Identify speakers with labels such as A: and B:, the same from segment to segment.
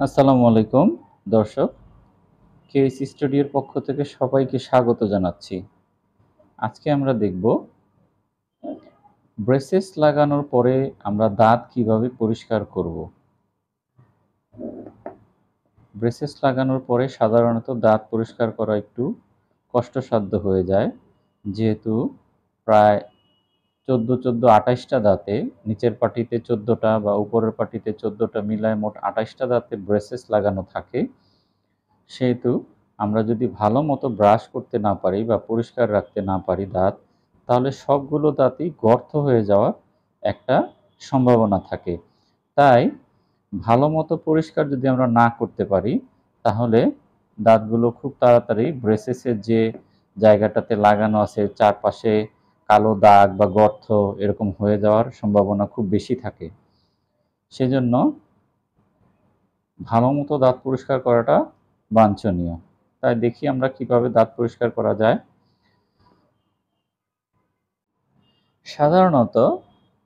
A: আসসালামু আলাইকুম দর্শক, কেএস স্টুডিওর পক্ষ থেকে সবাইকে স্বাগত জানাচ্ছি। আজকে আমরা দেখব ব্রেসেস লাগানোর পরে আমরা দাঁত কিভাবে পরিষ্কার করব। ব্রেসেস লাগানোর পরে সাধারণত দাঁত পরিষ্কার করা একটু কষ্টসাধ্য হয়ে যায়, যেহেতু প্রায় ২৮টা দাঁতে, নিচের পাটিতে ১৪টা বা উপরের পাটিতে ১৪টা মিলায় মোট ২৮টা দাঁতে ব্রেসেস লাগানো থাকে। সেহেতু আমরা যদি ভালো মতো ব্রাশ করতে না পারি বা পরিষ্কার রাখতে না পারি দাঁত, তাহলে সবগুলো দাঁতই গর্ত হয়ে যাওয়ার একটা সম্ভাবনা থাকে। তাই ভালো মতো পরিষ্কার যদি আমরা না করতে পারি, তাহলে দাঁতগুলো খুব তাড়াতাড়ি ব্রেসেসের যে জায়গাটাতে লাগানো আছে চারপাশে কালো দাগ বা গর্ত এরকম হয়ে যাওয়ার সম্ভাবনা খুব বেশি থাকে। সেজন্য ভালো মতো দাঁত পরিষ্কার করাটা বাঞ্ছনীয়। তাই দেখি আমরা কিভাবে দাঁত পরিষ্কার করা যায়। সাধারণত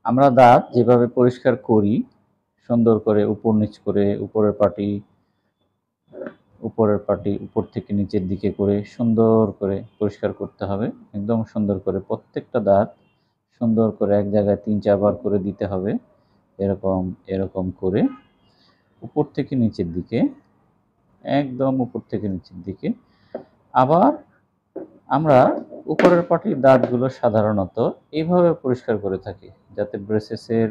A: আমরা দাঁত যেভাবে পরিষ্কার করি, সুন্দর করে উপর নিচ করে উপরের পাটি উপর থেকে নিচের দিকে করে সুন্দর করে পরিষ্কার করতে হবে। একদম সুন্দর করে প্রত্যেকটা দাঁত সুন্দর করে এক জায়গায় ৩-৪ বার করে দিতে হবে। এরকম এরকম করে উপর থেকে নিচের দিকে, একদম উপর থেকে নিচের দিকে। আবার আমরা উপরের পাটির দাঁতগুলো সাধারণত এইভাবে পরিষ্কার করে থাকি, যাতে ব্রেসেসের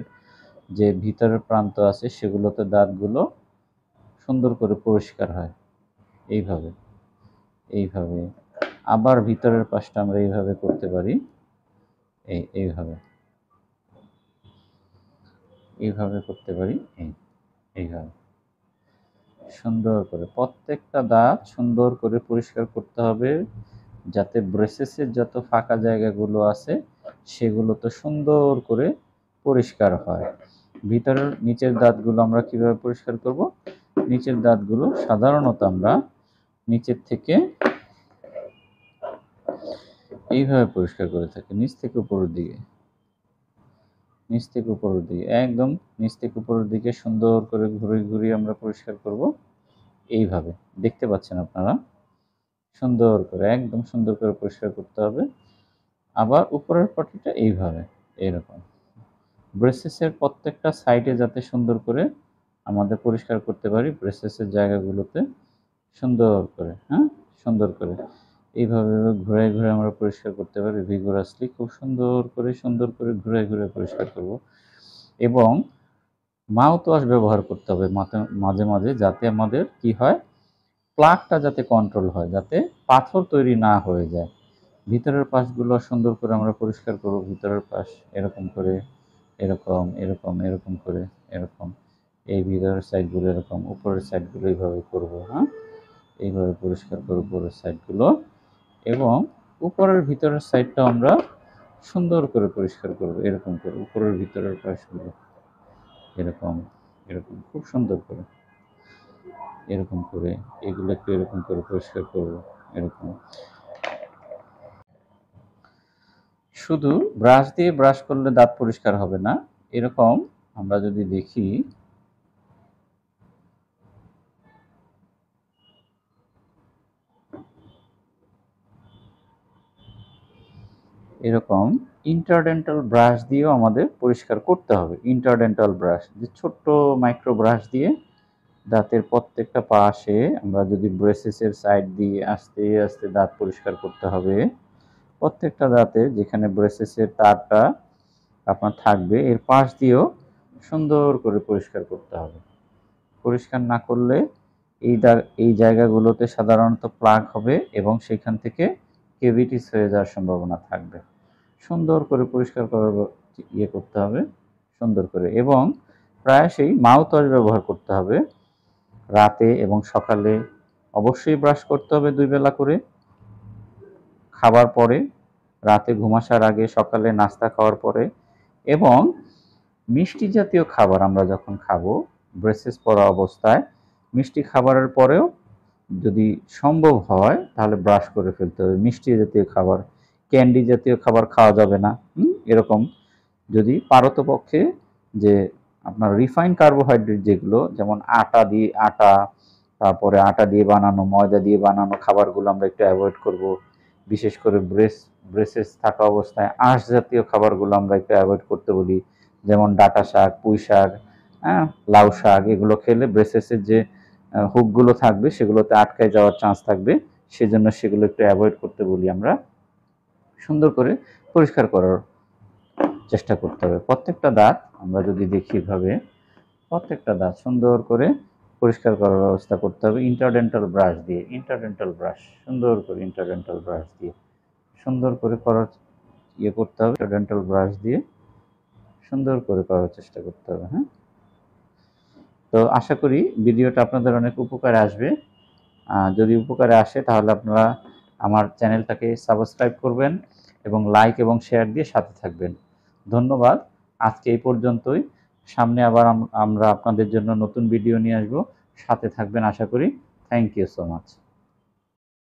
A: যে ভিতরের প্রান্ত আছে সেগুলোতে দাঁতগুলো সুন্দর করে পরিষ্কার হয়। এইভাবে এইভাবে আবার ভিতরের পাশটা আমরা এইভাবে করতে পারি। এইভাবে এইভাবে করতে পারি। এইভাবে সুন্দর করে প্রত্যেকটা দাঁত সুন্দর করে পরিষ্কার করতে হবে, যাতে ব্রেসেসের যত ফাঁকা জায়গাগুলো আছে সেগুলোতে সুন্দর করে পরিষ্কার হয়। ভিতরের নিচের দাঁতগুলো আমরা কিভাবে পরিষ্কার করব? নিচের দাঁতগুলো সাধারণত আমরা নিচের থেকে এইভাবে পরিষ্কার করে থাকি, নিচ থেকে উপরের দিকে, নিচ থেকে উপরের দিকে, একদম নিচ থেকে উপরের দিকে সুন্দর করে ঘুরিয়ে ঘুরিয়ে আমরা পরিষ্কার করব। এইভাবে দেখতে পাচ্ছেন আপনারা, সুন্দর করে একদম সুন্দর করে পরিষ্কার করতে হবে। আবার উপরের পাটিটা এইভাবে, এরকম ব্রেসেসের প্রত্যেকটা সাইডে যাতে সুন্দর করে আমাদের পরিষ্কার করতে পারি, ব্রেসেসের জায়গাগুলোতে সুন্দর করে, সুন্দর করে এইভাবে ঘুরে ঘুরে আমরা পরিষ্কার করতে পারি ভিগোরাসলি। খুব সুন্দর করে ঘুরে ঘুরে পরিষ্কার করব। এবং মাউথ ওয়াশ ব্যবহার করতে হবে মাঝে মাঝে, যাতে আমাদের কি হয়, প্লাগটা যাতে কন্ট্রোল হয়, যাতে পাথর তৈরি না হয়ে যায়। ভিতরের পাশগুলো সুন্দর করে আমরা পরিষ্কার করব। ভিতরের পাশ এরকম করে, এরকম এরকম এরকম করে, এরকম এই ভিতরের সাইডগুলো এরকম, উপরের সাইডগুলো এইভাবে করব। এইভাবে পরিষ্কার করব উপরের সাইডগুলো, এবং উপরের ভিতরের সাইডটা আমরা সুন্দর করে পরিষ্কার করব। এরকম করে উপরের ভিতরের পাশগুলো এরকম এরকম খুব সুন্দর করে এরকম করে এগুলো একটু এরকম করে পরিষ্কার করব। এরকম শুধু ব্রাশ দিয়ে ব্রাশ করলে দাঁত পরিষ্কার হবে না। এরকম আমরা যদি দেখি, এরকম ইন্টারডেন্টাল ব্রাশ দিয়েও আমাদের পরিষ্কার করতে হবে। ইন্টারডেন্টাল ব্রাশ, যে ছোট্ট মাইক্রো ব্রাশ দিয়ে দাঁতের প্রত্যেকটা পাশে আমরা যদি ব্রেসেসের সাইড দিয়ে আস্তে আস্তে দাঁত পরিষ্কার করতে হবে। প্রত্যেকটা দাঁতে যেখানে ব্রেসেসের তারটা আপনার থাকবে এর পাশ দিয়েও সুন্দর করে পরিষ্কার করতে হবে। পরিষ্কার না করলে এই জায়গাগুলোতে সাধারণত প্লাগ হবে এবং সেখান থেকে কেভিটিস হয়ে যাওয়ার সম্ভাবনা থাকবে। সুন্দর করে পরিষ্কার করার করতে হবে সুন্দর করে, এবং প্রায়শই মাউথ ওয়াশ ব্যবহার করতে হবে। রাতে এবং সকালে অবশ্যই ব্রাশ করতে হবে 2 বেলা করে, খাবার পরে, রাতে ঘুমাসার আগে, সকালে নাস্তা খাওয়ার পরে। এবং মিষ্টি জাতীয় খাবার আমরা যখন খাবো ব্রেসেস পরা অবস্থায়, মিষ্টি খাবারের পরেও যদি সম্ভব হয় তাহলে ব্রাশ করে ফেলতে হবে। মিষ্টি জাতীয় খাবার, ক্যান্ডি জাতীয় খাবার খাওয়া যাবে না। এরকম যদি পারতপক্ষে যে আপনার রিফাইন কার্বোহাইড্রেট যেগুলো, যেমন আটা, তারপরে আটা দিয়ে বানানো, ময়দা দিয়ে বানানো খাবারগুলো আমরা একটু অ্যাভয়েড করব। বিশেষ করে ব্রেসেস থাকা অবস্থায় আঁশ জাতীয় খাবারগুলো আমরা একটু অ্যাভয়েড করতে বলি, যেমন ডাঁটা শাক, পুঁই শাক, হ্যাঁ, লাউ শাক। এগুলো খেলে ব্রেসেসের যে হুকগুলো থাকবে সেগুলোতে আটকায় যাওয়ার চান্স থাকবে, সেজন্য সেগুলো একটু অ্যাভয়েড করতে বলি আমরা। সুন্দর করে পরিষ্কার করার চেষ্টা করতে হবে। প্রত্যেকটা দাঁত আমরা যদি দেখি এভাবে, প্রত্যেকটা দাঁত সুন্দর করে পরিষ্কার করার ব্যবস্থা করতে হবে ইন্টারডেন্টাল ব্রাশ দিয়ে। সুন্দর করে ইন্টারডেন্টাল ব্রাশ দিয়ে সুন্দর করে করার করতে হবে। ইন্টারডেন্টাল ব্রাশ দিয়ে সুন্দর করে করার চেষ্টা করতে হবে। হ্যাঁ, তো আশা করি ভিডিওটা আপনাদের অনেক উপকারে আসবে। যদি উপকারে আসে তাহলে আপনারা আমার চ্যানেলটাকে সাবস্ক্রাইব করবেন এবং লাইক এবং শেয়ার দিয়ে সাথে থাকবেন। ধন্যবাদ। আজকে এই পর্যন্তই। সামনে আবার আমরা আপনাদের জন্য নতুন ভিডিও নিয়ে আসব। সাথে থাকবেন আশা করি। Thank you so much.